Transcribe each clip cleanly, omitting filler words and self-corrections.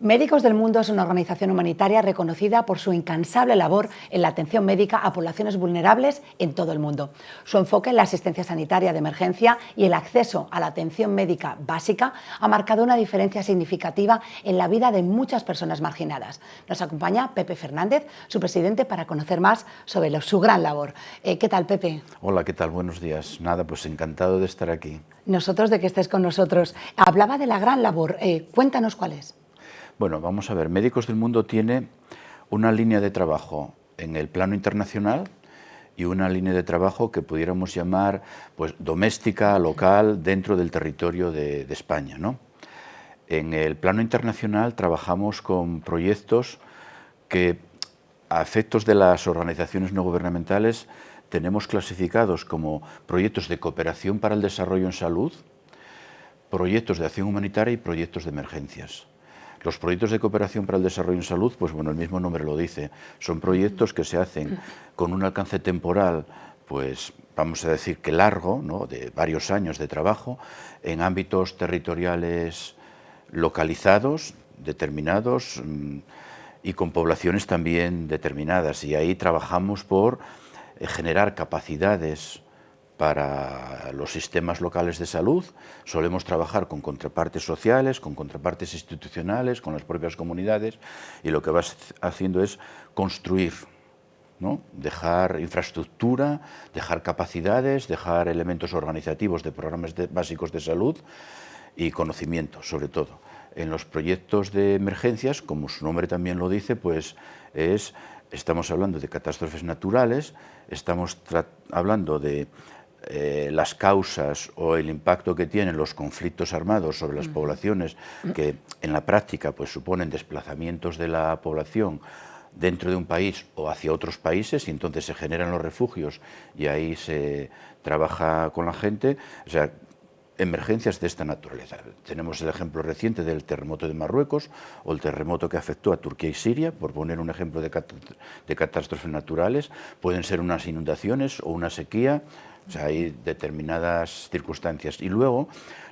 Médicos del Mundo es una organización humanitaria reconocida por su incansable labor en la atención médica a poblaciones vulnerables en todo el mundo. Su enfoque en la asistencia sanitaria de emergencia y el acceso a la atención médica básica ha marcado una diferencia significativa en la vida de muchas personas marginadas. Nos acompaña Pepe Fernández, su presidente, para conocer más sobre su gran labor. ¿Qué tal, Pepe? Hola, ¿qué tal? Buenos días. Nada, pues encantado de estar aquí. Nosotros de que estés con nosotros. Hablaba de la gran labor. Cuéntanos cuál es. Bueno, vamos a ver. Médicos del Mundo tiene una línea de trabajo en el plano internacional y una línea de trabajo que pudiéramos llamar pues, doméstica, local, dentro del territorio de España, ¿no? En el plano internacional trabajamos con proyectos que, a efectos de las organizaciones no gubernamentales, tenemos clasificados como proyectos de cooperación para el desarrollo en salud, proyectos de acción humanitaria y proyectos de emergencias. Los proyectos de cooperación para el desarrollo en salud, pues bueno, el mismo nombre lo dice, son proyectos que se hacen con un alcance temporal, pues vamos a decir que largo, ¿no?, de varios años de trabajo, en ámbitos territoriales localizados, determinados, y con poblaciones también determinadas. Y ahí trabajamos por generar capacidades para los sistemas locales de salud. Solemos trabajar con contrapartes sociales, con contrapartes institucionales, con las propias comunidades, y lo que vas haciendo es construir, ¿no? Dejar infraestructura, dejar capacidades, dejar elementos organizativos de programas básicos de salud y conocimiento, sobre todo. En los proyectos de emergencias, como su nombre también lo dice, pues estamos hablando de catástrofes naturales, estamos hablando de las causas o el impacto que tienen los conflictos armados sobre las poblaciones, que en la práctica pues suponen desplazamientos de la población dentro de un país o hacia otros países, y entonces se generan los refugios y ahí se trabaja con la gente. O sea, emergencias de esta naturaleza. Tenemos el ejemplo reciente del terremoto de Marruecos o el terremoto que afectó a Turquía y Siria, por poner un ejemplo de catástrofes naturales. Pueden ser unas inundaciones o una sequía. O sea, hay determinadas circunstancias. Y luego,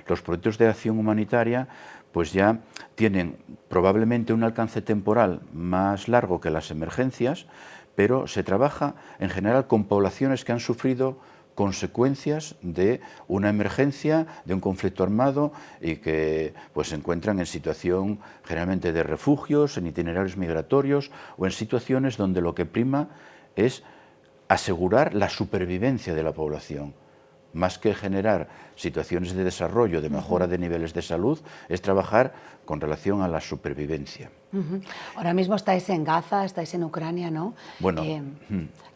los proyectos de acción humanitaria pues ya tienen probablemente un alcance temporal más largo que las emergencias, pero se trabaja en general con poblaciones que han sufrido consecuencias de una emergencia, de un conflicto armado, y que pues se encuentran en situación generalmente de refugios, en itinerarios migratorios o en situaciones donde lo que prima es asegurar la supervivencia de la población. Más que generar situaciones de desarrollo, de mejora de niveles de salud, es trabajar con relación a la supervivencia. Ahora mismo estáis en Gaza, estáis en Ucrania, ¿no? Bueno,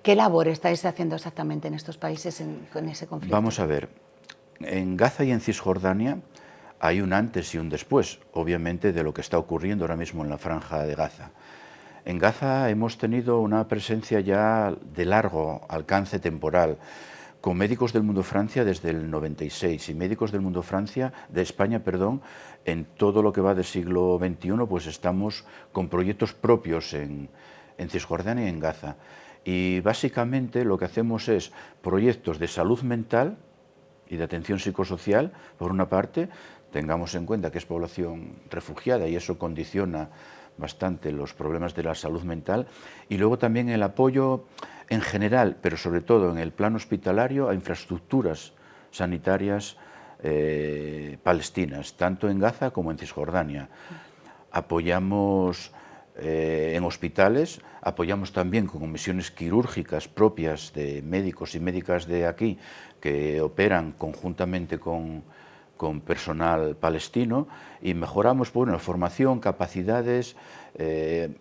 ¿qué labor estáis haciendo exactamente en estos países con ese conflicto? Vamos a ver, en Gaza y en Cisjordania hay un antes y un después, obviamente, de lo que está ocurriendo ahora mismo en la franja de Gaza. En Gaza hemos tenido una presencia ya de largo alcance temporal, con Médicos del Mundo Francia desde el 96 y Médicos del Mundo de España, en todo lo que va del siglo XXI, pues estamos con proyectos propios en Cisjordania y en Gaza. Y básicamente lo que hacemos es proyectos de salud mental y de atención psicosocial, por una parte. Tengamos en cuenta que es población refugiada y eso condiciona bastante los problemas de la salud mental, y luego también el apoyo en general, pero sobre todo en el plano hospitalario, a infraestructuras sanitarias palestinas, tanto en Gaza como en Cisjordania. Apoyamos en hospitales, apoyamos también con comisiones quirúrgicas propias de médicos y médicas de aquí que operan conjuntamente con personal palestino, y mejoramos, bueno, formación, capacidades,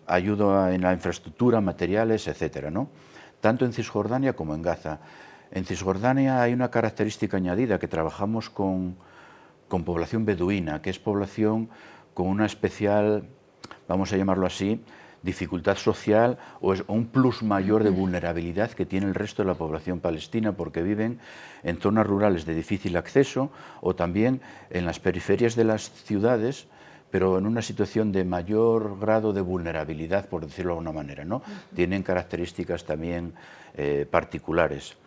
ayuda en la infraestructura, materiales, etcétera, ¿no? Tanto en Cisjordania como en Gaza. En Cisjordania hay una característica añadida, que trabajamos con población beduina, que es población con una especial, vamos a llamarlo así, dificultad social o un plus mayor de vulnerabilidad que tiene el resto de la población palestina, porque viven en zonas rurales de difícil acceso o también en las periferias de las ciudades, pero en una situación de mayor grado de vulnerabilidad, por decirlo de alguna manera, ¿no? Tienen características también particulares.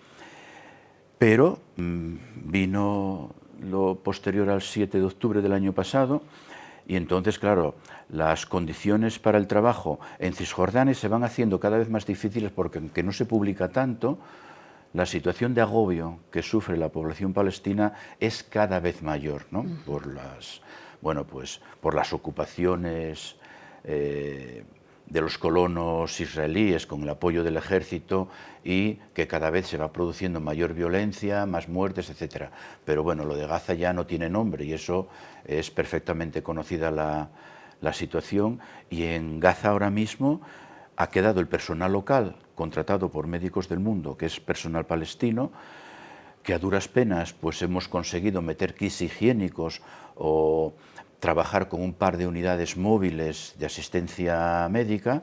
Pero vino lo posterior al 7 de octubre del año pasado Y entonces, claro, las condiciones para el trabajo en Cisjordania se van haciendo cada vez más difíciles porque aunque no se publica tanto, la situación de agobio que sufre la población palestina es cada vez mayor, ¿no? Por las, bueno, pues, por las ocupaciones de los colonos israelíes con el apoyo del ejército y que cada vez se va produciendo mayor violencia, más muertes, etc. Pero bueno, lo de Gaza ya no tiene nombre y eso es perfectamente conocida la situación, y en Gaza ahora mismo ha quedado el personal local contratado por Médicos del Mundo, que es personal palestino, que a duras penas pues hemos conseguido meter kits higiénicos o trabajar con un par de unidades móviles de asistencia médica,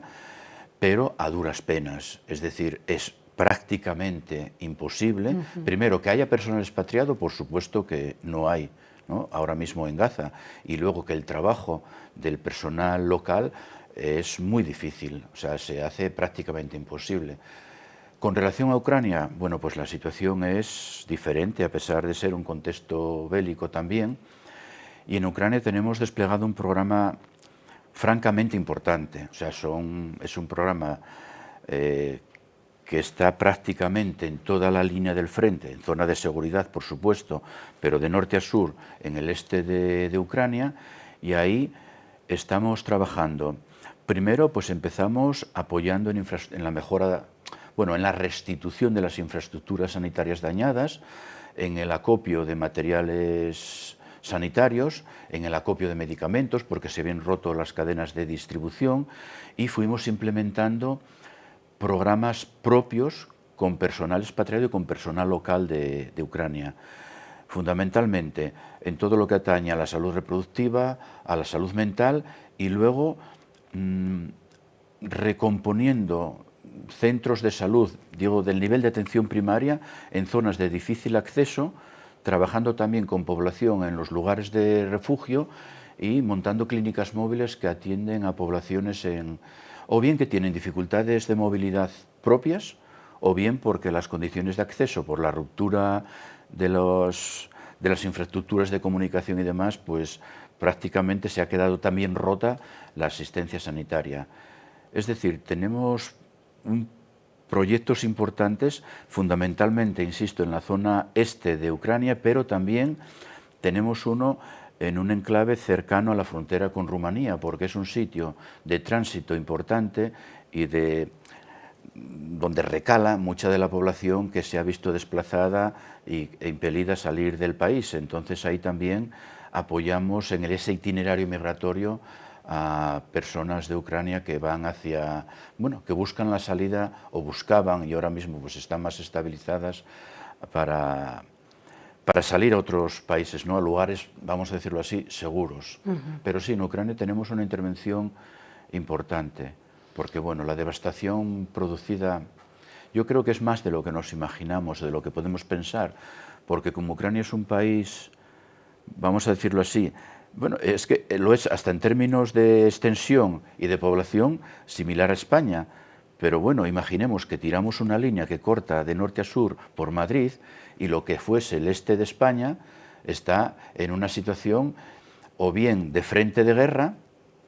pero a duras penas. Es decir, es prácticamente imposible. Primero, que haya personal expatriado, por supuesto que no hay, ¿no?, ahora mismo en Gaza, y luego que el trabajo del personal local es muy difícil, o sea, se hace prácticamente imposible. Con relación a Ucrania, bueno, pues la situación es diferente, a pesar de ser un contexto bélico también. Y en Ucrania tenemos desplegado un programa francamente importante. O sea, es un programa que está prácticamente en toda la línea del frente, en zona de seguridad, por supuesto, pero de norte a sur, en el este de Ucrania, y ahí estamos trabajando. Primero, pues empezamos apoyando en la mejora, bueno, en la restitución de las infraestructuras sanitarias dañadas, en el acopio de materiales sanitarios, en el acopio de medicamentos, porque se habían roto las cadenas de distribución, y fuimos implementando programas propios con personal expatriado y con personal local de Ucrania. Fundamentalmente en todo lo que atañe a la salud reproductiva, a la salud mental, y luego recomponiendo centros de salud, digo, del nivel de atención primaria en zonas de difícil acceso, trabajando también con población en los lugares de refugio y montando clínicas móviles que atienden a poblaciones o bien que tienen dificultades de movilidad propias, o bien porque las condiciones de acceso, por la ruptura de las infraestructuras de comunicación y demás, pues prácticamente se ha quedado también rota la asistencia sanitaria. Es decir, tenemos proyectos importantes, fundamentalmente, insisto, en la zona este de Ucrania, pero también tenemos uno en un enclave cercano a la frontera con Rumanía, porque es un sitio de tránsito importante y donde recala mucha de la población que se ha visto desplazada e impelida a salir del país. Entonces ahí también apoyamos en ese itinerario migratorio a personas de Ucrania que van hacia, bueno, que buscan la salida o buscaban, y ahora mismo pues están más estabilizadas para salir a otros países, ¿no?, a lugares, vamos a decirlo así, seguros. Pero sí, en Ucrania tenemos una intervención importante, porque bueno, la devastación producida, yo creo que es más de lo que nos imaginamos, de lo que podemos pensar, porque como Ucrania es un país, vamos a decirlo así, bueno, es que lo es hasta en términos de extensión y de población similar a España, pero bueno, imaginemos que tiramos una línea que corta de norte a sur por Madrid y lo que fuese el este de España está en una situación o bien de frente de guerra,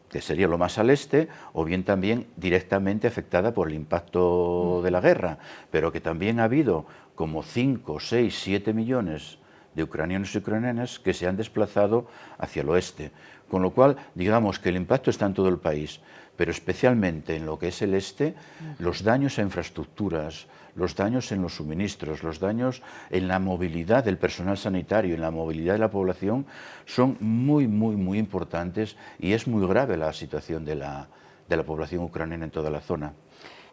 que sería lo más al este, o bien también directamente afectada por el impacto de la guerra, pero que también ha habido como 5, 6, 7 millones de ucranianos y ucranianas que se han desplazado hacia el oeste. Con lo cual, digamos que el impacto está en todo el país, pero especialmente en lo que es el este, los daños a infraestructuras, los daños en los suministros, los daños en la movilidad del personal sanitario, en la movilidad de la población, son muy, muy, muy importantes, y es muy grave la situación de la población ucraniana en toda la zona.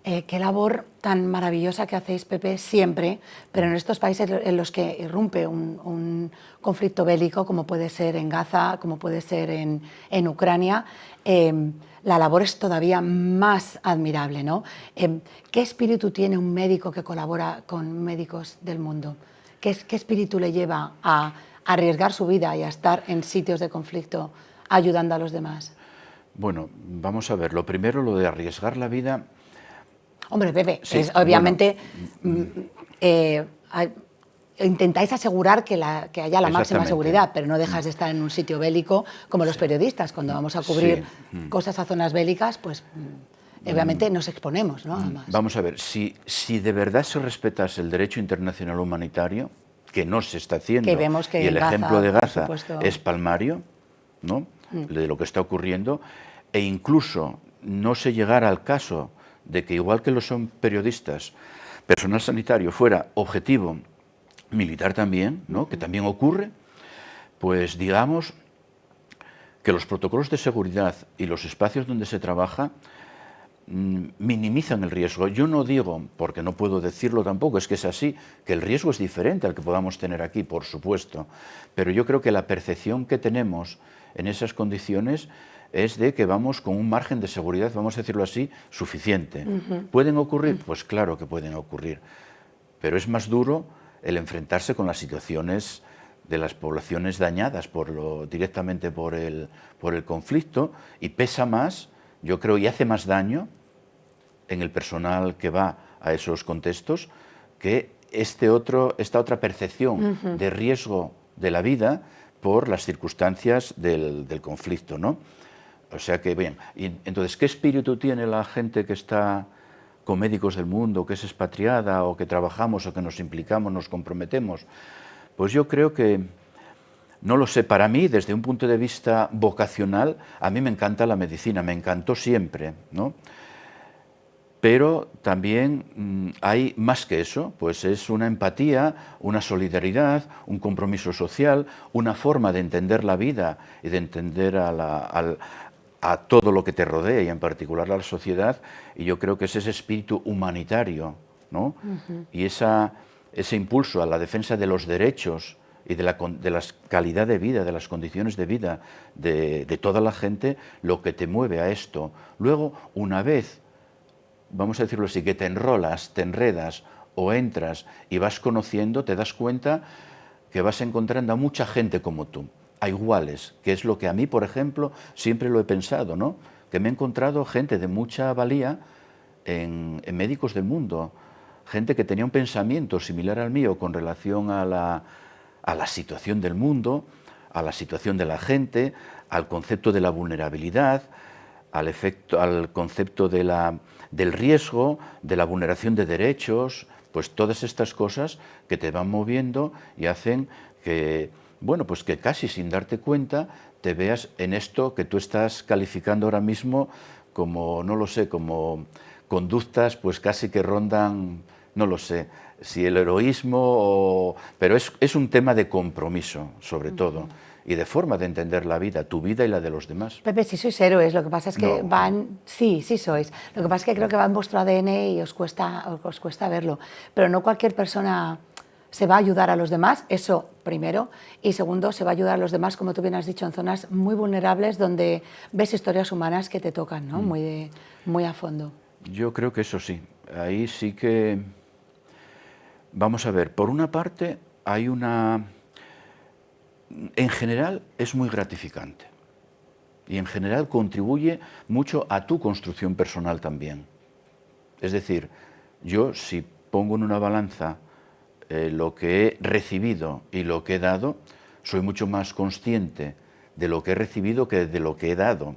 Qué labor tan maravillosa que hacéis, Pepe, siempre, pero en estos países en los que irrumpe un conflicto bélico, como puede ser en Gaza, como puede ser en Ucrania, la labor es todavía más admirable, ¿no? ¿Qué espíritu tiene un médico que colabora con médicos del mundo? ¿Qué espíritu le lleva a arriesgar su vida y a estar en sitios de conflicto ayudando a los demás? Bueno, vamos a ver, lo primero, lo de arriesgar la vida. Hombre, Pepe, Sí, obviamente bueno, intentáis asegurar que haya la máxima seguridad, pero no dejas de estar en un sitio bélico como los periodistas. Cuando vamos a cubrir cosas a zonas bélicas, pues obviamente nos exponemos, ¿no? Además. Vamos a ver, si de verdad se respetase el derecho internacional humanitario, que no se está haciendo, que vemos que y el Gaza, ejemplo de Gaza es palmario, ¿no? De lo que está ocurriendo, e incluso no se llegara al caso de que, igual que lo son periodistas, personal sanitario fuera objetivo militar también, ¿no? Que también ocurre, pues digamos que los protocolos de seguridad y los espacios donde se trabaja minimizan el riesgo. Yo no digo, porque no puedo decirlo tampoco, es que es así, que el riesgo es diferente al que podamos tener aquí, por supuesto, pero yo creo que la percepción que tenemos en esas condiciones es de que vamos con un margen de seguridad, vamos a decirlo así, suficiente. ¿Pueden ocurrir? Pues claro que pueden ocurrir, pero es más duro el enfrentarse con las situaciones de las poblaciones dañadas directamente por el conflicto, y pesa más, yo creo, y hace más daño en el personal que va a esos contextos que esta otra percepción de riesgo de la vida por las circunstancias del conflicto, ¿no? O sea que, bien, y entonces, ¿qué espíritu tiene la gente que está con Médicos del Mundo, que es expatriada, o que trabajamos, o que nos implicamos, nos comprometemos? Pues yo creo que, no lo sé, para mí, desde un punto de vista vocacional, a mí me encanta la medicina, me encantó siempre, ¿no? Pero también hay más que eso, pues es una empatía, una solidaridad, un compromiso social, una forma de entender la vida y de entender a todo lo que te rodea, y en particular a la sociedad, y yo creo que es ese espíritu humanitario, ¿no? Y ese impulso a la defensa de los derechos y de la calidad de vida, de las condiciones de vida de toda la gente, lo que te mueve a esto. Luego, una vez, vamos a decirlo así, que te enrolas, te enredas o entras y vas conociendo, te das cuenta que vas encontrando a mucha gente como tú, a iguales, que es lo que a mí, por ejemplo, siempre lo he pensado, ¿no? Que me he encontrado gente de mucha valía en Médicos del Mundo, gente que tenía un pensamiento similar al mío con relación a la situación del mundo, a la situación de la gente, al concepto de la vulnerabilidad, al concepto del riesgo, de la vulneración de derechos, pues todas estas cosas que te van moviendo y hacen que, bueno, pues que casi sin darte cuenta te veas en esto que tú estás calificando ahora mismo como, no lo sé, como conductas pues casi que rondan, no lo sé, si el heroísmo pero es un tema de compromiso, sobre todo, y de forma de entender la vida, tu vida y la de los demás. Pepe, si sois héroes, lo que pasa es que van... Sí, sí sois. Lo que pasa es que creo que va en vuestro ADN y os cuesta verlo. Pero no cualquier persona se va a ayudar a los demás, eso primero, y segundo, se va a ayudar a los demás, como tú bien has dicho, en zonas muy vulnerables donde ves historias humanas que te tocan, ¿no? Muy a fondo. Yo creo que eso sí. Ahí sí que... Vamos a ver, por una parte hay una... En general es muy gratificante y en general contribuye mucho a tu construcción personal también. Es decir, yo si pongo en una balanza lo que he recibido y lo que he dado, soy mucho más consciente de lo que he recibido que de lo que he dado.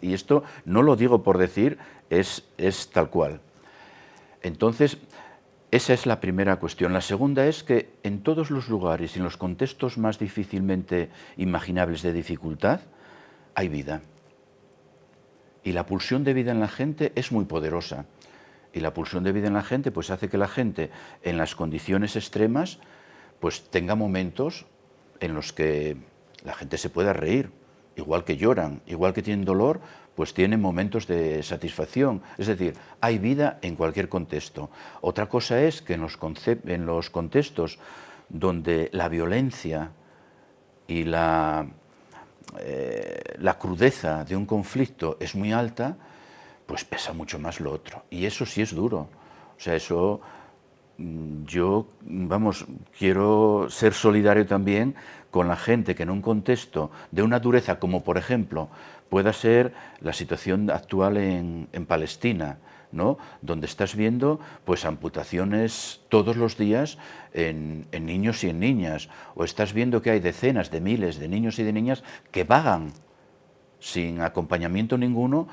Y esto no lo digo por decir, es tal cual. Entonces, esa es la primera cuestión. La segunda es que en todos los lugares y en los contextos más difícilmente imaginables de dificultad, hay vida. Y la pulsión de vida en la gente es muy poderosa. Y la pulsión de vida en la gente pues hace que la gente en las condiciones extremas pues tenga momentos en los que la gente se pueda reír, igual que lloran, igual que tienen dolor, pues tienen momentos de satisfacción. Es decir, hay vida en cualquier contexto. Otra cosa es que en los contextos donde la violencia y la crudeza de un conflicto es muy alta, pues pesa mucho más lo otro. Y eso sí es duro. O sea, eso yo, vamos, quiero ser solidario también con la gente que en un contexto de una dureza como, por ejemplo, pueda ser la situación actual en Palestina, ¿no? Donde estás viendo pues amputaciones todos los días en niños y en niñas, o estás viendo que hay decenas de miles de niños y de niñas que vagan sin acompañamiento ninguno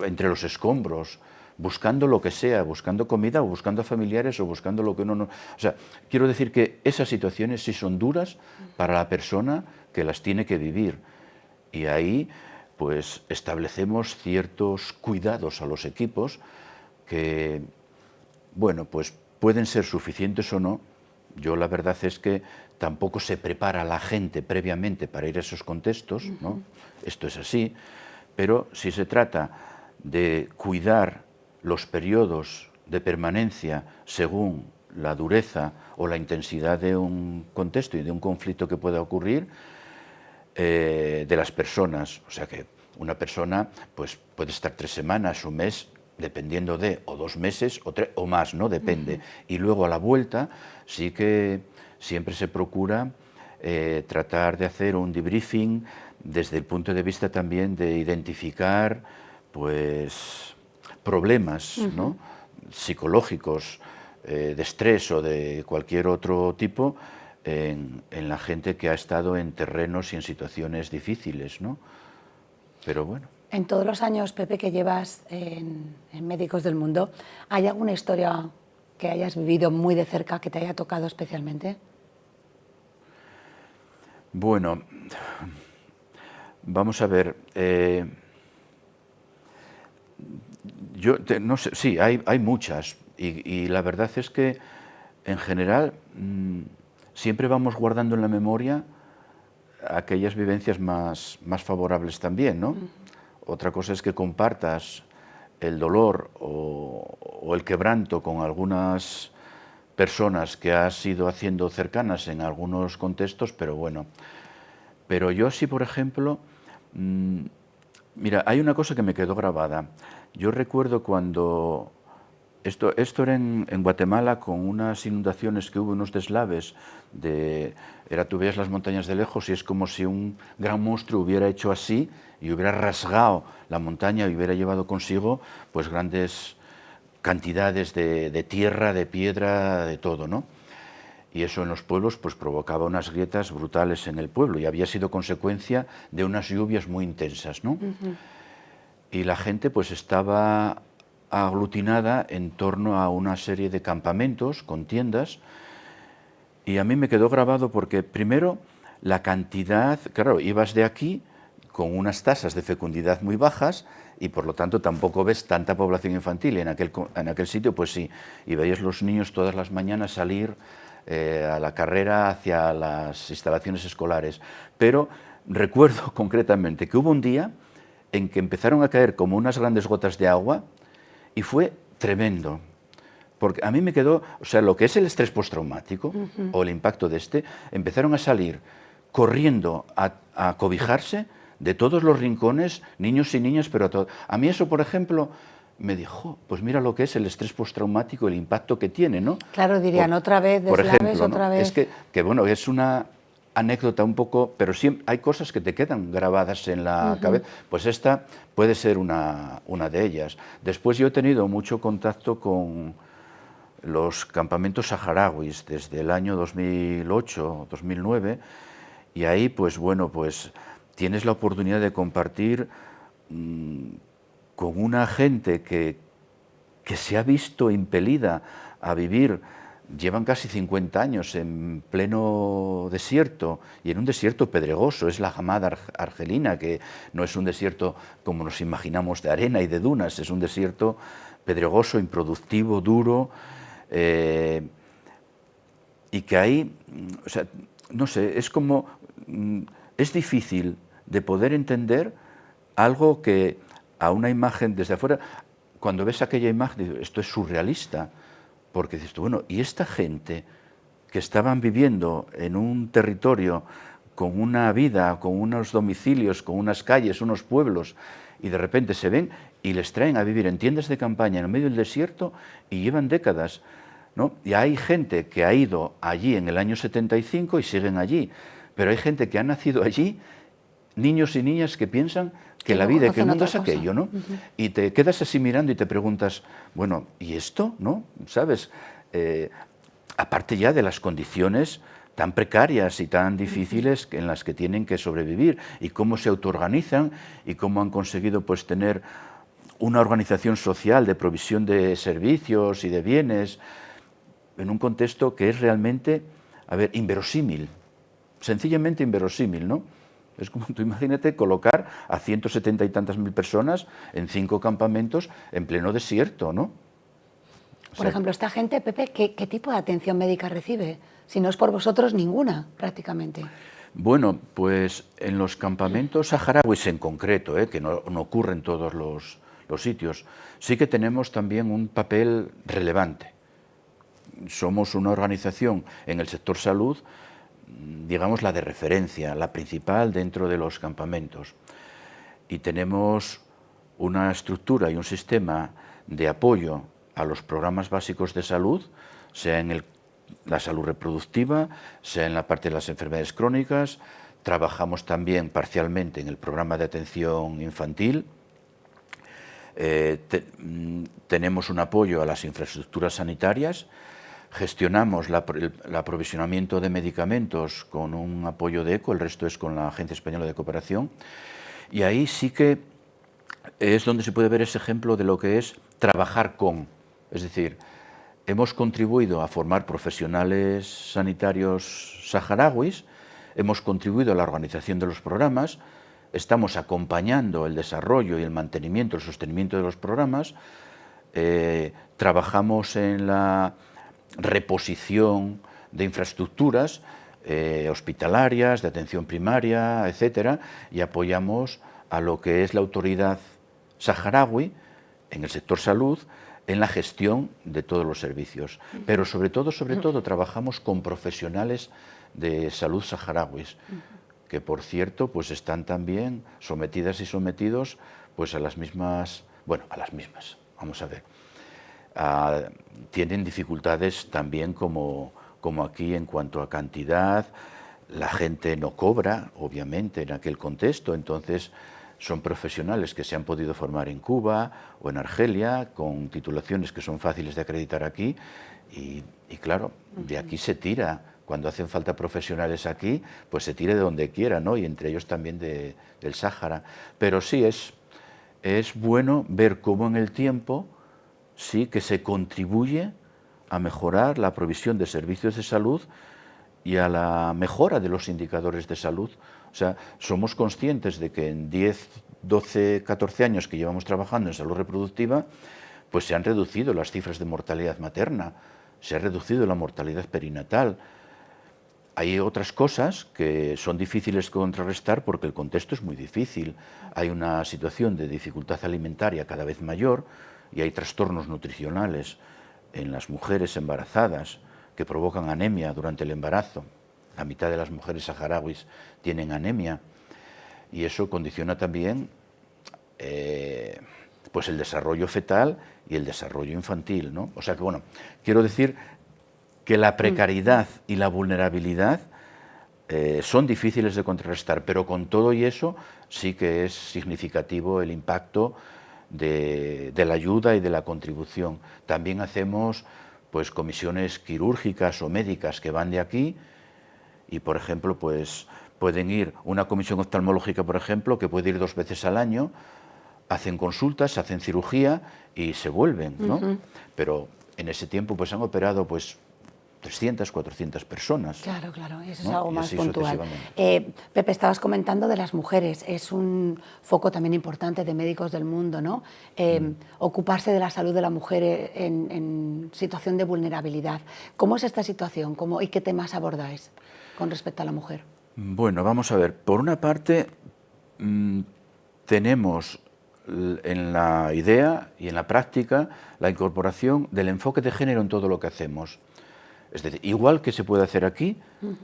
entre los escombros, buscando lo que sea, buscando comida o buscando familiares o buscando lo que uno no... O sea, quiero decir que esas situaciones sí son duras para la persona que las tiene que vivir. Y ahí pues establecemos ciertos cuidados a los equipos que, bueno, pues pueden ser suficientes o no. Yo la verdad es que tampoco se prepara a la gente previamente para ir a esos contextos, ¿no? Esto es así, pero si se trata de cuidar los periodos de permanencia según la dureza o la intensidad de un contexto y de un conflicto que pueda ocurrir, de las personas, o sea que una persona pues, puede estar 3 semanas, un mes, dependiendo de, o 2 meses, o más, ¿no? Depende. Y luego a la vuelta sí que siempre se procura tratar de hacer un debriefing desde el punto de vista también de identificar pues, problemas, ¿no? Psicológicos, de estrés o de cualquier otro tipo, en la gente que ha estado en terrenos y en situaciones difíciles, ¿no? Pero bueno. En todos los años, Pepe, que llevas en Médicos del Mundo, ¿hay alguna historia que hayas vivido muy de cerca que te haya tocado especialmente? Bueno, vamos a ver. No sé, sí, hay muchas. Y la verdad es que, en general, siempre vamos guardando en la memoria aquellas vivencias más favorables también, ¿no? Otra cosa es que compartas el dolor o el quebranto con algunas personas que has ido haciendo cercanas en algunos contextos, pero bueno. Pero yo sí, por ejemplo, mira, hay una cosa que me quedó grabada. Yo recuerdo cuando... Esto era en Guatemala, con unas inundaciones que hubo, unos deslaves. Tú veías las montañas de lejos y es como si un gran monstruo hubiera hecho así y hubiera rasgado la montaña y hubiera llevado consigo pues grandes cantidades de tierra, de piedra, de todo, ¿no? Y eso en los pueblos pues provocaba unas grietas brutales en el pueblo y había sido consecuencia de unas lluvias muy intensas, ¿no? Y la gente pues estaba aglutinada en torno a una serie de campamentos con tiendas, y a mí me quedó grabado porque primero la cantidad, claro, ibas de aquí con unas tasas de fecundidad muy bajas y por lo tanto tampoco ves tanta población infantil, y en aquel sitio pues sí, y veías los niños todas las mañanas salir a la carrera hacia las instalaciones escolares, pero recuerdo concretamente que hubo un día en que empezaron a caer como unas grandes gotas de agua. Y fue tremendo, porque a mí me quedó, o sea, lo que es el estrés postraumático o el impacto de empezaron a salir corriendo a cobijarse de todos los rincones, niños y niñas, pero a todos. A mí eso, por ejemplo, me dijo, pues mira lo que es el estrés postraumático, el impacto que tiene, ¿no? Claro, dirían otra vez, deslaves, por ejemplo, otra ¿no? vez. Es que bueno, es una anécdota un poco, pero siempre hay cosas que te quedan grabadas en la cabeza. Pues esta puede ser una de ellas. Después yo he tenido mucho contacto con los campamentos saharauis desde el año 2008, 2009, y ahí pues bueno, pues tienes la oportunidad de compartir con una gente que se ha visto impelida a vivir. Llevan casi 50 años en pleno desierto, y en un desierto pedregoso. Es la Hamada argelina, que no es un desierto como nos imaginamos de arena y de dunas, es un desierto pedregoso, improductivo, duro, y que ahí, o sea, no sé, es como, es difícil de poder entender algo que a una imagen desde afuera, cuando ves aquella imagen, dices, esto es surrealista. Porque dices tú, bueno, ¿y esta gente que estaban viviendo en un territorio con una vida, con unos domicilios, con unas calles, unos pueblos, y de repente se ven y les traen a vivir en tiendas de campaña en el medio del desierto y llevan décadas, ¿no? Y hay gente que ha ido allí en el año 75 y siguen allí, pero hay gente que ha nacido allí, niños y niñas que piensan que la vida, que el conocen mundo otra es cosa. aquello, ¿no? Y te quedas así mirando y te preguntas, bueno, ¿y esto? ¿No? ¿Sabes? Aparte ya de las condiciones tan precarias y tan difíciles en las que tienen que sobrevivir y cómo se autoorganizan y cómo han conseguido pues tener una organización social de provisión de servicios y de bienes en un contexto que es realmente, a ver, inverosímil, sencillamente inverosímil, ¿no? Es como, tú imagínate colocar a 170 y tantas mil personas en 5 campamentos en pleno desierto, ¿no? Por ejemplo, esta gente, Pepe, ¿qué tipo de atención médica recibe? Si no es por vosotros, ninguna, prácticamente. Bueno, pues en los campamentos saharauis en concreto, que no ocurre en todos los sitios, sí que tenemos también un papel relevante. Somos una organización en el sector salud, digamos la de referencia, la principal dentro de los campamentos. Y tenemos una estructura y un sistema de apoyo a los programas básicos de salud, sea en la salud reproductiva, sea en la parte de las enfermedades crónicas. Trabajamos también parcialmente en el programa de atención infantil. Tenemos un apoyo a las infraestructuras sanitarias. Gestionamos el aprovisionamiento de medicamentos con un apoyo de ECO, el resto es con la Agencia Española de Cooperación. Y ahí sí que es donde se puede ver ese ejemplo de lo que es trabajar con. Es decir, hemos contribuido a formar profesionales sanitarios saharauis, hemos contribuido a la organización de los programas, estamos acompañando el desarrollo y el mantenimiento, el sostenimiento de los programas, trabajamos en la reposición de infraestructuras hospitalarias, de atención primaria, etcétera, y apoyamos a lo que es la autoridad saharaui en el sector salud en la gestión de todos los servicios. Pero sobre todo, trabajamos con profesionales de salud saharauis, que por cierto, pues están también sometidas y sometidos pues a las mismas, vamos a ver, tienen dificultades también como aquí en cuanto a cantidad. La gente no cobra, obviamente, en aquel contexto, entonces son profesionales que se han podido formar en Cuba o en Argelia, con titulaciones que son fáciles de acreditar aquí, y claro, de aquí se tira. Cuando hacen falta profesionales aquí, pues se tira de donde quiera, ¿no? Y entre ellos también del Sáhara. Pero sí, es bueno ver cómo en el tiempo sí que se contribuye a mejorar la provisión de servicios de salud y a la mejora de los indicadores de salud. O sea, somos conscientes de que en 10, 12, 14 años que llevamos trabajando en salud reproductiva, pues se han reducido las cifras de mortalidad materna, se ha reducido la mortalidad perinatal. Hay otras cosas que son difíciles de contrarrestar porque el contexto es muy difícil. Hay una situación de dificultad alimentaria cada vez mayor y hay trastornos nutricionales en las mujeres embarazadas que provocan anemia durante el embarazo. La mitad de las mujeres saharauis tienen anemia y eso condiciona también pues el desarrollo fetal y el desarrollo infantil, ¿no? O sea que, bueno, quiero decir que la precariedad y la vulnerabilidad son difíciles de contrarrestar, pero con todo y eso sí que es significativo el impacto de la ayuda y de la contribución. También hacemos pues comisiones quirúrgicas o médicas que van de aquí y, por ejemplo, pues pueden ir una comisión oftalmológica, por ejemplo, que puede ir 2 veces al año, hacen consultas, hacen cirugía y se vuelven, ¿no? Pero en ese tiempo pues han operado pues 300, 400 personas. Claro, claro, y eso ¿no? es algo Y más así puntual. sucesivamente. Pepe, estabas comentando de las mujeres, es un foco también importante de Médicos del Mundo, ¿no? Ocuparse de la salud de la mujer en situación de vulnerabilidad. ¿Cómo es esta situación y qué temas abordáis con respecto a la mujer? Bueno, vamos a ver, por una parte tenemos en la idea y en la práctica la incorporación del enfoque de género en todo lo que hacemos. Es decir, igual que se puede hacer aquí,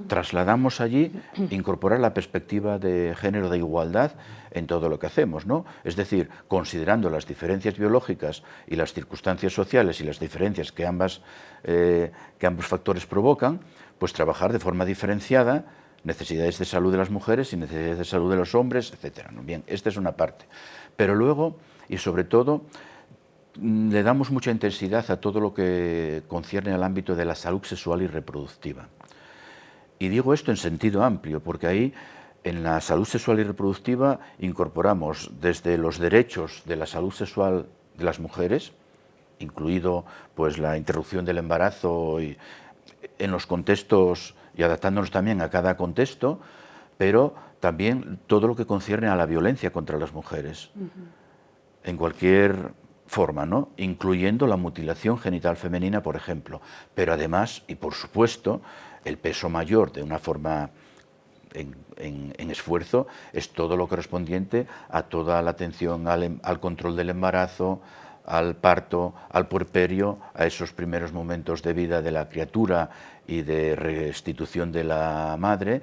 trasladamos allí incorporar la perspectiva de género de igualdad en todo lo que hacemos, ¿no? Es decir, considerando las diferencias biológicas y las circunstancias sociales y las diferencias que ambos factores provocan, pues trabajar de forma diferenciada necesidades de salud de las mujeres y necesidades de salud de los hombres, etcétera. Bien, esta es una parte. Pero luego, y sobre todo, le damos mucha intensidad a todo lo que concierne al ámbito de la salud sexual y reproductiva. Y digo esto en sentido amplio, porque ahí, en la salud sexual y reproductiva, incorporamos desde los derechos de la salud sexual de las mujeres, incluido pues la interrupción del embarazo y, en los contextos y adaptándonos también a cada contexto, pero también todo lo que concierne a la violencia contra las mujeres, en cualquier forma, ¿no? Incluyendo la mutilación genital femenina, por ejemplo, pero además, y por supuesto, el peso mayor de una forma en esfuerzo es todo lo correspondiente a toda la atención al control del embarazo, al parto, al puerperio, a esos primeros momentos de vida de la criatura y de restitución de la madre,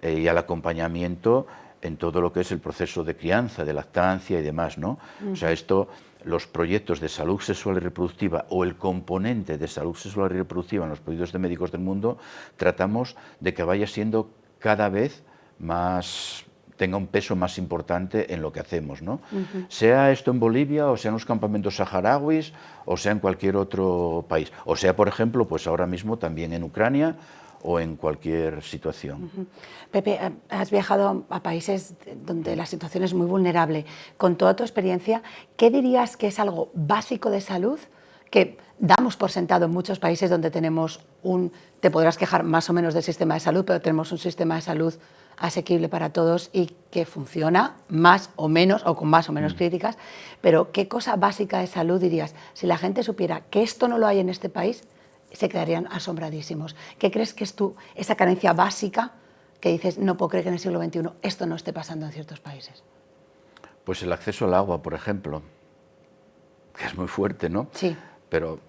y al acompañamiento en todo lo que es el proceso de crianza, de lactancia y demás, ¿no? O sea, esto, los proyectos de salud sexual y reproductiva o el componente de salud sexual y reproductiva en los proyectos de Médicos del Mundo, tratamos de que vaya siendo cada vez más, tenga un peso más importante en lo que hacemos, ¿no? Sea esto en Bolivia, o sea en los campamentos saharauis, o sea en cualquier otro país, o sea, por ejemplo, pues ahora mismo también en Ucrania o en cualquier situación. Pepe, has viajado a países donde la situación es muy vulnerable. Con toda tu experiencia, ¿qué dirías que es algo básico de salud que damos por sentado en muchos países donde tenemos te podrás quejar más o menos del sistema de salud, pero tenemos un sistema de salud asequible para todos y que funciona más o menos, o con más o menos críticas, pero ¿qué cosa básica de salud dirías? Si la gente supiera que esto no lo hay en este país, se quedarían asombradísimos. ¿Qué crees que es esa carencia básica que dices, no puedo creer que en el siglo XXI esto no esté pasando en ciertos países? Pues el acceso al agua, por ejemplo, que es muy fuerte, ¿no? Sí. Pero,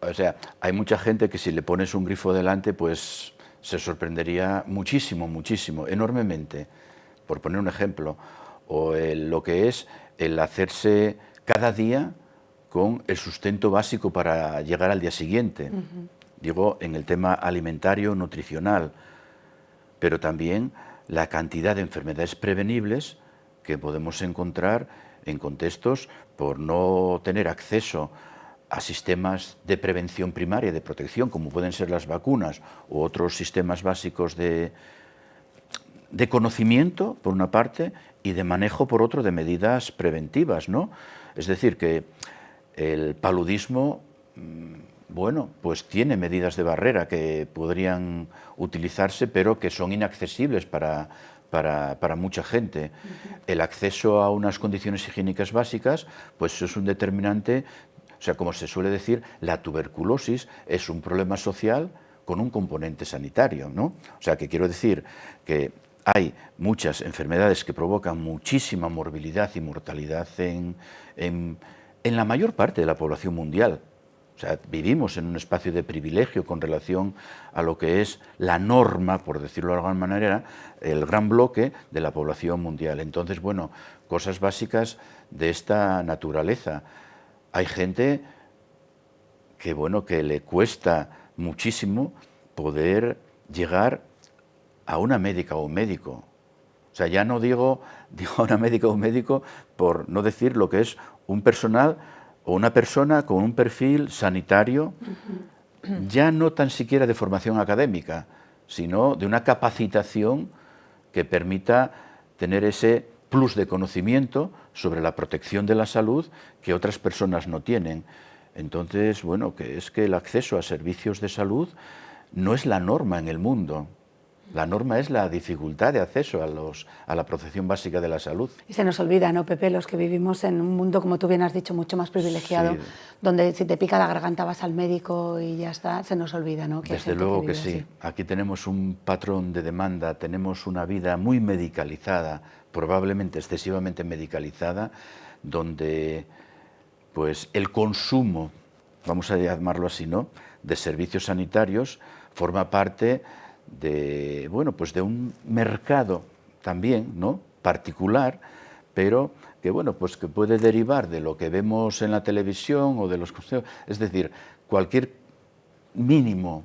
o sea, hay mucha gente que si le pones un grifo delante, pues se sorprendería muchísimo, muchísimo, enormemente, por poner un ejemplo, o lo que es el hacerse cada día con el sustento básico para llegar al día siguiente. Digo, en el tema alimentario, nutricional, pero también la cantidad de enfermedades prevenibles que podemos encontrar en contextos por no tener acceso a sistemas de prevención primaria, de protección, como pueden ser las vacunas u otros sistemas básicos de conocimiento, por una parte, y de manejo, por otro, de medidas preventivas, ¿no? Es decir, que el paludismo, bueno, pues tiene medidas de barrera que podrían utilizarse, pero que son inaccesibles para mucha gente. El acceso a unas condiciones higiénicas básicas, pues eso es un determinante. O sea, como se suele decir, la tuberculosis es un problema social con un componente sanitario, ¿no? O sea, que quiero decir que hay muchas enfermedades que provocan muchísima morbilidad y mortalidad en la mayor parte de la población mundial. O sea, vivimos en un espacio de privilegio con relación a lo que es la norma, por decirlo de alguna manera, el gran bloque de la población mundial. Entonces, bueno, cosas básicas de esta naturaleza. Hay gente que, bueno, que le cuesta muchísimo poder llegar a una médica o un médico. O sea, ya no digo a una médica o un médico por no decir lo que es un personal o una persona con un perfil sanitario, ya no tan siquiera de formación académica, sino de una capacitación que permita tener ese plus de conocimiento sobre la protección de la salud que otras personas no tienen. Entonces, bueno, que es que el acceso a servicios de salud no es la norma en el mundo. La norma es la dificultad de acceso a la protección básica de la salud. Y se nos olvida, ¿no, Pepe? Los que vivimos en un mundo, como tú bien has dicho, mucho más privilegiado, sí, donde si te pica la garganta vas al médico y ya está, se nos olvida, ¿no? Que desde luego que sí. Así. Aquí tenemos un patrón de demanda, tenemos una vida muy medicalizada, probablemente excesivamente medicalizada, donde pues el consumo, vamos a llamarlo así, ¿no?, de servicios sanitarios forma parte de, bueno, pues de un mercado también, ¿no?, particular, pero que, bueno, pues que puede derivar de lo que vemos en la televisión o de los consejos, es decir, cualquier mínimo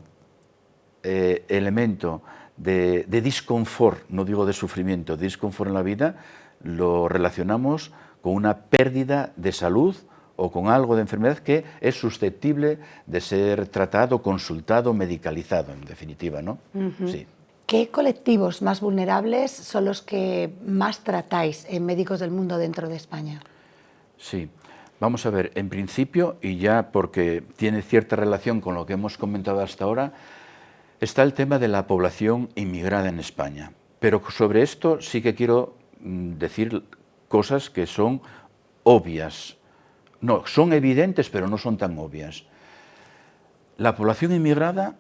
elemento de disconfort, no digo de sufrimiento, de disconfort en la vida, lo relacionamos con una pérdida de salud o con algo de enfermedad que es susceptible de ser tratado, consultado, medicalizado, en definitiva, ¿no? Sí. ¿Qué colectivos más vulnerables son los que más tratáis en Médicos del Mundo dentro de España? Sí. Vamos a ver, en principio, y ya porque tiene cierta relación con lo que hemos comentado hasta ahora, está el tema de la población inmigrada en España. Pero sobre esto sí que quiero decir cosas que son obvias. No, son evidentes, pero no son tan obvias. La población inmigrada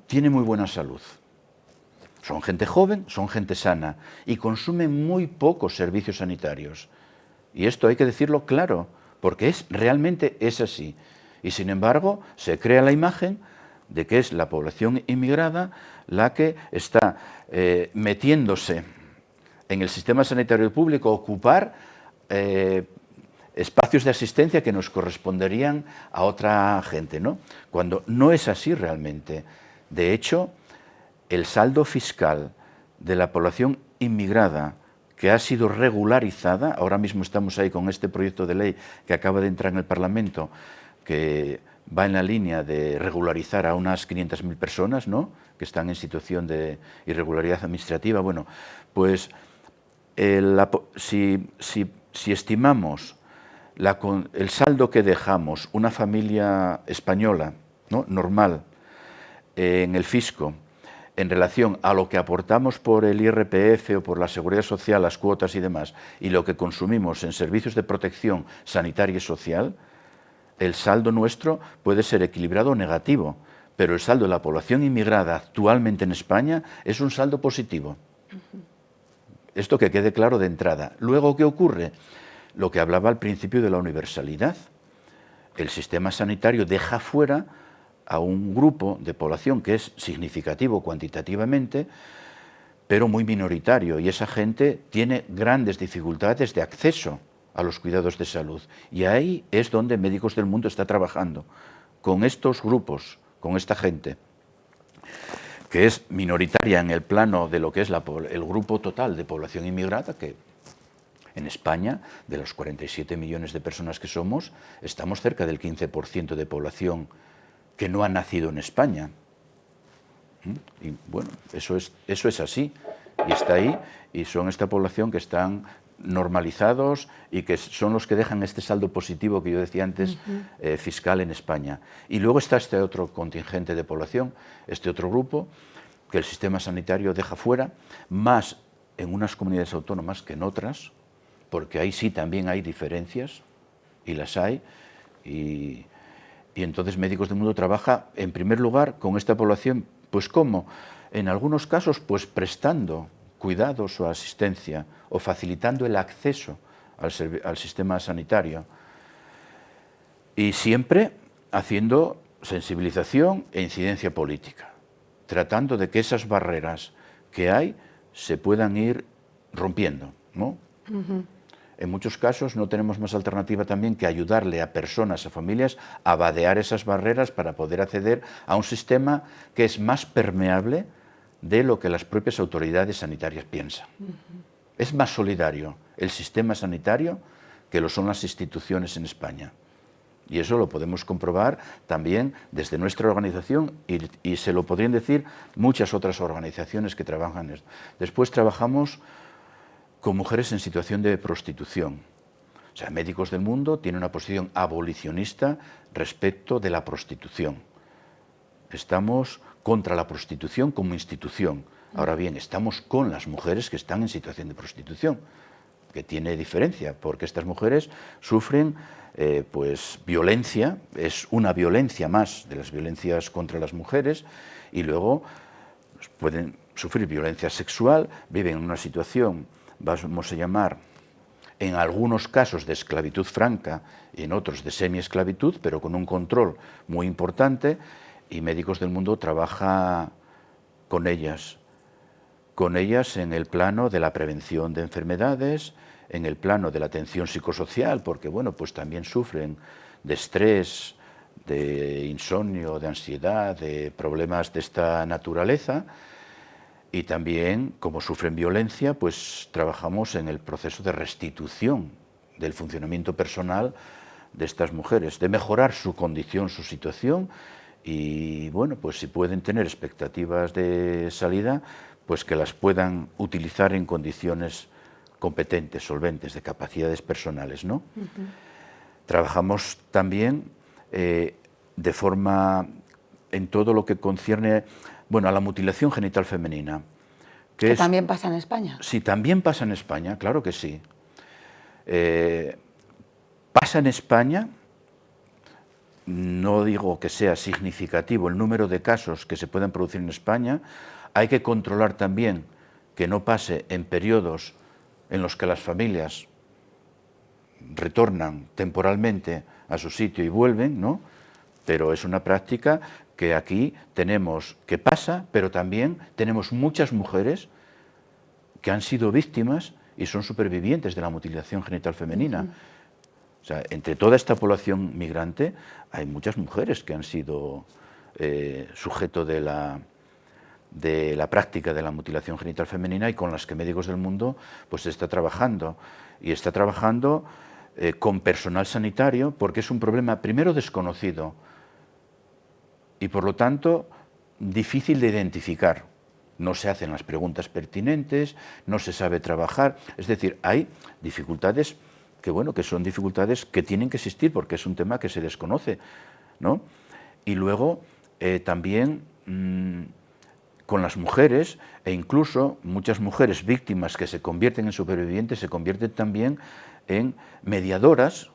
tiene muy buena salud. Son gente joven, son gente sana y consumen muy pocos servicios sanitarios. Y esto hay que decirlo claro, porque realmente es así. Y sin embargo, se crea la imagen de que es la población inmigrada la que está metiéndose en el sistema sanitario público a ocupar espacios de asistencia que nos corresponderían a otra gente, ¿no? Cuando no es así realmente. De hecho, el saldo fiscal de la población inmigrada que ha sido regularizada, ahora mismo estamos ahí con este proyecto de ley que acaba de entrar en el Parlamento, que va en la línea de regularizar a unas 500.000 personas, ¿no?, que están en situación de irregularidad administrativa. Bueno, pues si estimamos el saldo que dejamos una familia española, ¿no?, normal, en el fisco, en relación a lo que aportamos por el IRPF o por la Seguridad Social, las cuotas y demás, y lo que consumimos en servicios de protección sanitaria y social, el saldo nuestro puede ser equilibrado o negativo, pero el saldo de la población inmigrada actualmente en España es un saldo positivo. Esto que quede claro de entrada. Luego, ¿qué ocurre? Lo que hablaba al principio de la universalidad. El sistema sanitario deja fuera a un grupo de población que es significativo cuantitativamente, pero muy minoritario, y esa gente tiene grandes dificultades de acceso a los cuidados de salud. Y ahí es donde Médicos del Mundo está trabajando, con estos grupos, con esta gente, que es minoritaria en el plano de lo que es el grupo total de población inmigrada, que en España, de los 47 millones de personas que somos, estamos cerca del 15% de población que no ha nacido en España. Y bueno, eso es así, y está ahí, y son esta población que están normalizados y que son los que dejan este saldo positivo que yo decía antes, fiscal en España. Y luego está este otro contingente de población, este otro grupo, que el sistema sanitario deja fuera, más en unas comunidades autónomas que en otras, porque ahí sí también hay diferencias, y las hay, y entonces Médicos del Mundo trabaja, en primer lugar, con esta población, pues ¿cómo? En algunos casos, pues prestando cuidados o asistencia, o facilitando el acceso al sistema sanitario, y siempre haciendo sensibilización e incidencia política, tratando de que esas barreras que hay se puedan ir rompiendo, ¿no? En muchos casos no tenemos más alternativa también que ayudarle a personas, a familias, a vadear esas barreras para poder acceder a un sistema que es más permeable de lo que las propias autoridades sanitarias piensan. Es más solidario el sistema sanitario que lo son las instituciones en España. Y eso lo podemos comprobar también desde nuestra organización y se lo podrían decir muchas otras organizaciones que trabajan en esto. Después trabajamos con mujeres en situación de prostitución. O sea, Médicos del Mundo tiene una posición abolicionista respecto de la prostitución. Estamos contra la prostitución como institución. Ahora bien, estamos con las mujeres que están en situación de prostitución, que tiene diferencia, porque estas mujeres sufren pues violencia, es una violencia más de las violencias contra las mujeres, y luego pueden sufrir violencia sexual, viven en una situación, vamos a llamar, en algunos casos de esclavitud franca y en otros de semiesclavitud, pero con un control muy importante, y Médicos del Mundo trabaja con ellas en el plano de la prevención de enfermedades, en el plano de la atención psicosocial, porque bueno, pues también sufren de estrés, de insomnio, de ansiedad, de problemas de esta naturaleza, Y también, como sufren violencia, pues trabajamos en el proceso de restitución del funcionamiento personal de estas mujeres, de mejorar su condición, su situación, y bueno, pues si pueden tener expectativas de salida, pues que las puedan utilizar en condiciones competentes, solventes, de capacidades personales, ¿no? Trabajamos también de forma en todo lo que concierne, bueno, a la mutilación genital femenina. Que también pasa en España. Sí, también pasa en España, claro que sí. Pasa en España, no digo que sea significativo el número de casos que se pueden producir en España, hay que controlar también que no pase en periodos en los que las familias retornan temporalmente a su sitio y vuelven, ¿no? Pero es una práctica que aquí tenemos, que pasa, pero también tenemos muchas mujeres que han sido víctimas y son supervivientes de la mutilación genital femenina. O sea, entre toda esta población migrante hay muchas mujeres que han sido sujeto de la práctica de la mutilación genital femenina y con las que Médicos del Mundo pues está trabajando. Y está trabajando con personal sanitario porque es un problema primero desconocido y por lo tanto difícil de identificar. No se hacen las preguntas pertinentes, no se sabe trabajar, es decir, hay dificultades que, bueno, que son dificultades que tienen que existir porque es un tema que se desconoce, ¿no? Y luego también con las mujeres, e incluso muchas mujeres víctimas que se convierten en supervivientes se convierten también en mediadoras,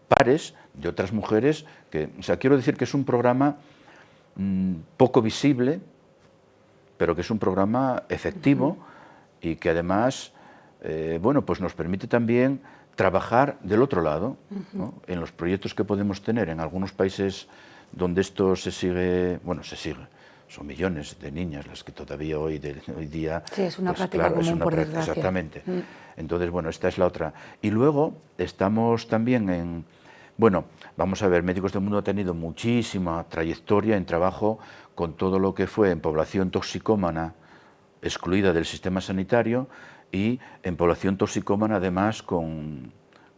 pares de otras mujeres que, o sea, quiero decir que es un programa poco visible, pero que es un programa efectivo y que además, bueno, pues nos permite también trabajar del otro lado, ¿no? En los proyectos que podemos tener en algunos países donde esto se sigue, bueno, se sigue, son millones de niñas las que todavía hoy día... Sí, es una pues, práctica claro, común, es una por práctica, desgracia. exactamente. Entonces, bueno, esta es la otra. Y luego estamos también en... Bueno, vamos a ver, Médicos del Mundo ha tenido muchísima trayectoria en trabajo con todo lo que fue en población toxicómana excluida del sistema sanitario y en población toxicómana además con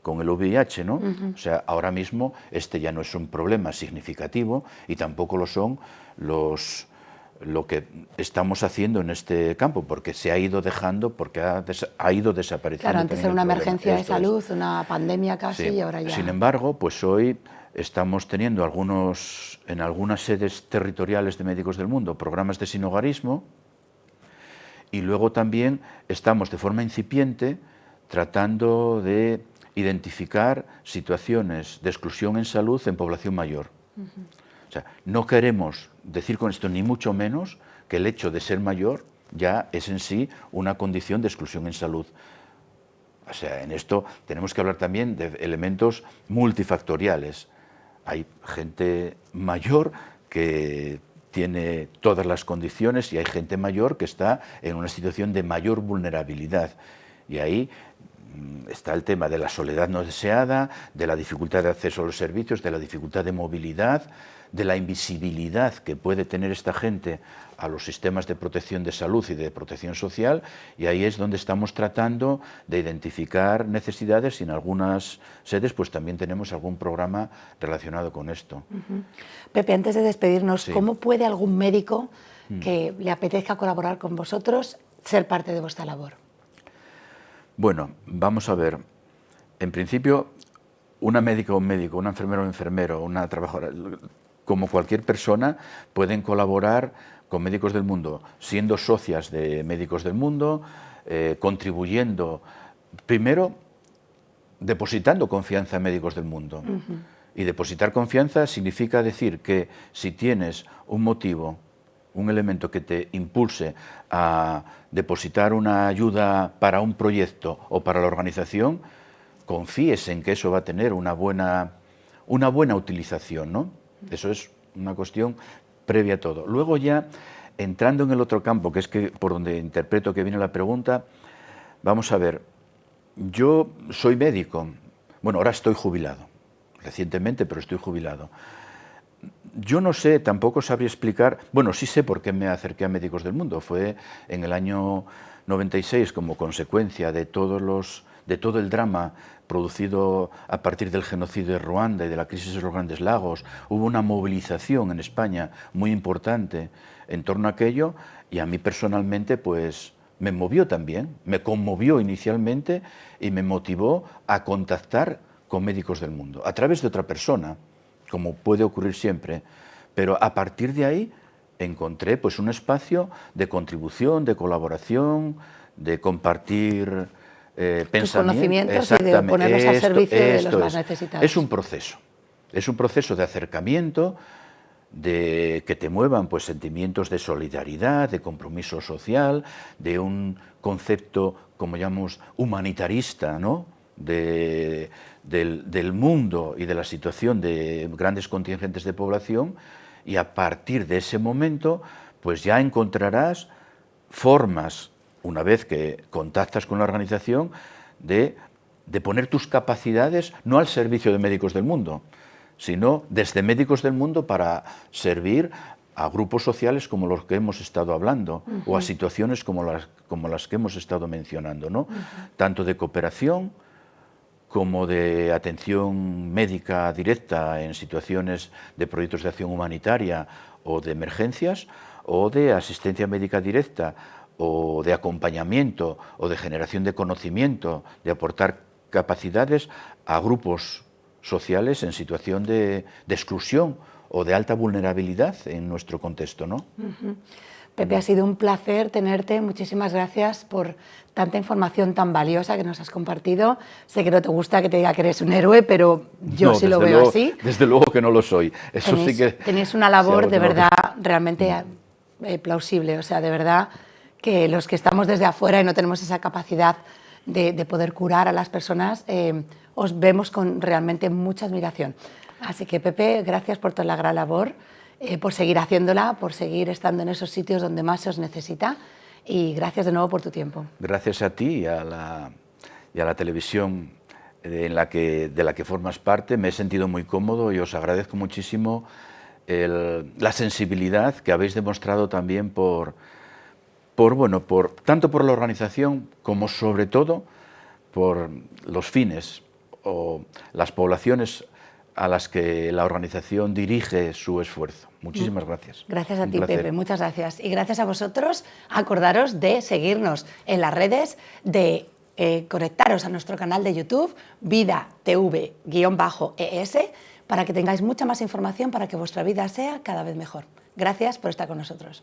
el VIH, ¿no? O sea, ahora mismo este ya no es un problema significativo y tampoco lo son lo que estamos haciendo en este campo, porque se ha ido dejando, porque ha ido desapareciendo. Claro, antes era una emergencia de salud, una pandemia casi, sí. y ahora ya... Sin embargo, pues hoy estamos teniendo en algunas sedes territoriales de Médicos del Mundo programas de sinhogarismo y luego también estamos de forma incipiente tratando de identificar situaciones de exclusión en salud en población mayor. O sea, no queremos decir con esto ni mucho menos que el hecho de ser mayor ya es en sí una condición de exclusión en salud. O sea, en esto tenemos que hablar también de elementos multifactoriales. Hay gente mayor que tiene todas las condiciones y hay gente mayor que está en una situación de mayor vulnerabilidad. Y ahí está el tema de la soledad no deseada, de la dificultad de acceso a los servicios, de la dificultad de movilidad, de la invisibilidad que puede tener esta gente a los sistemas de protección de salud y de protección social, y ahí es donde estamos tratando de identificar necesidades y en algunas sedes pues también tenemos algún programa relacionado con esto. Pepe, antes de despedirnos, Sí. ¿cómo puede algún médico que le apetezca colaborar con vosotros ser parte de vuestra labor? Bueno, vamos a ver. En principio, una médica o un médico, una enfermera o un enfermero, una trabajadora, como cualquier persona, pueden colaborar con Médicos del Mundo, siendo socias de Médicos del Mundo, contribuyendo, primero, depositando confianza en Médicos del Mundo. Y depositar confianza significa decir que si tienes un motivo, un elemento que te impulse a depositar una ayuda para un proyecto o para la organización, confíes en que eso va a tener una buena utilización, ¿no? Eso es una cuestión previa a todo. Luego ya, entrando en el otro campo, que es por donde interpreto que viene la pregunta, vamos a ver, yo soy médico, bueno, ahora estoy jubilado, recientemente, pero estoy jubilado. Yo no sé, tampoco sabría explicar, bueno, sí sé por qué me acerqué a Médicos del Mundo. Fue en el año 96 como consecuencia de todo el drama producido a partir del genocidio de Ruanda y de la crisis de los Grandes Lagos. Hubo una movilización en España muy importante en torno a aquello, y a mí personalmente pues me movió también, me conmovió inicialmente y me motivó a contactar con Médicos del Mundo, a través de otra persona, como puede ocurrir siempre, pero a partir de ahí encontré pues un espacio de contribución, de colaboración, de compartir Tus conocimientos y de ponerlos al servicio de los más necesitados. Es un proceso de acercamiento, de que te muevan pues sentimientos de solidaridad, de compromiso social, de un concepto, como llamamos, humanitarista, ¿no?, del mundo y de la situación de grandes contingentes de población, y a partir de ese momento pues ya encontrarás formas, una vez que contactas con la organización, de poner tus capacidades no al servicio de Médicos del Mundo, sino desde Médicos del Mundo para servir a grupos sociales como los que hemos estado hablando, o a situaciones como las que hemos estado mencionando, ¿no? Tanto de cooperación como de atención médica directa en situaciones de proyectos de acción humanitaria o de emergencias, o de asistencia médica directa, o de acompañamiento, o de generación de conocimiento, de aportar capacidades a grupos sociales en situación de exclusión o de alta vulnerabilidad en nuestro contexto, ¿no? Pepe, ha sido un placer tenerte. Muchísimas gracias por tanta información tan valiosa que nos has compartido. Sé que no te gusta que te diga que eres un héroe, pero yo sí lo veo así. Desde luego que no lo soy. Eso sí que tenéis una labor de verdad realmente plausible. O sea, de verdad que los que estamos desde afuera y no tenemos esa capacidad de poder curar a las personas, os vemos con realmente mucha admiración. Así que, Pepe, gracias por toda la gran labor, por seguir haciéndola, por seguir estando en esos sitios donde más se os necesita, y gracias de nuevo por tu tiempo. Gracias a ti y a la televisión de la que formas parte. Me he sentido muy cómodo y os agradezco muchísimo la sensibilidad que habéis demostrado también tanto por la organización como sobre todo por los fines o las poblaciones a las que la organización dirige su esfuerzo. Muchísimas gracias. Gracias a ti, Pepe, muchas gracias. Y gracias a vosotros. Acordaros de seguirnos en las redes, de conectaros a nuestro canal de YouTube, Vida TV-ES, para que tengáis mucha más información para que vuestra vida sea cada vez mejor. Gracias por estar con nosotros.